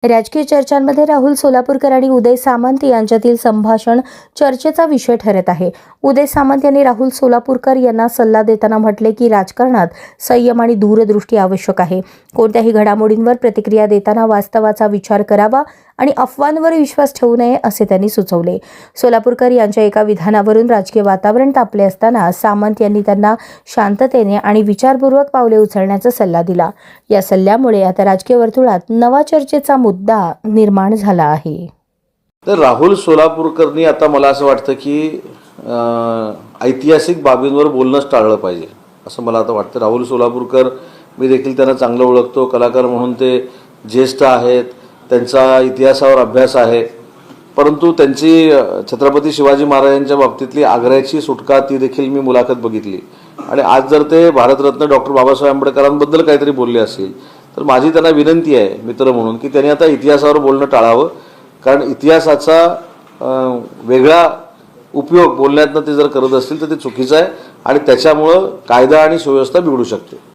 राजकीय चर्चांमध्ये राहुल सोलापूरकर आणि उदय सामंत यांच्यातील संभाषण चर्चेचा विषय ठरत आहे. उदय सामंत यांनी राहुल सोलापूरकर यांना सल्ला देताना म्हटले की राजकारणात संयम आणि दूरदृष्टी आवश्यक आहे. कोणत्याही घडामोडींवर प्रतिक्रिया देताना वास्तवाचा विचार करावा आणि अफवांवर विश्वास ठेवू नये असे त्यांनी सुचवले. सोलापूरकर यांच्या एका विधानावरून राजकीय वातावरण तापले असताना सामंत यांनी त्यांना शांततेने आणि विचारपूर्वक पावले उचलण्याचा सल्ला दिला. या सल्ल्यामुळे आता राजकीय वर्तुळात नवा चर्चेचा मुद्दा निर्माण झाला आहे. तर राहुल सोलापूरकरनी आता मला असं वाटतं की ऐतिहासिक बाबींवर बोलणंच टाळलं पाहिजे असं मला आता वाटतं. राहुल सोलापूरकर मी देखील त्यांना चांगलं ओळखतो. कलाकार म्हणून ते ज्येष्ठ आहेत, त्यांचा इतिहासावर अभ्यास आहे. परंतु त्यांची छत्रपती शिवाजी महाराजांच्या बाबतीतली आग्र्याची सुटका ती देखील मी मुलाखत बघितली. आणि आज जर ते भारतरत्न डॉक्टर बाबासाहेब आंबेडकरांबद्दल काहीतरी बोलले असतील तर माझी त्यांना विनंती आहे मित्र म्हणून की त्यांनी आता इतिहासावर बोलणं टाळावं. कारण इतिहासाचा वेगळा उपयोग बोलण्यातनं ते जर करत असतील तर ते चुकीचं आहे आणि त्याच्यामुळं कायदा आणि सुव्यवस्था बिघडू शकते.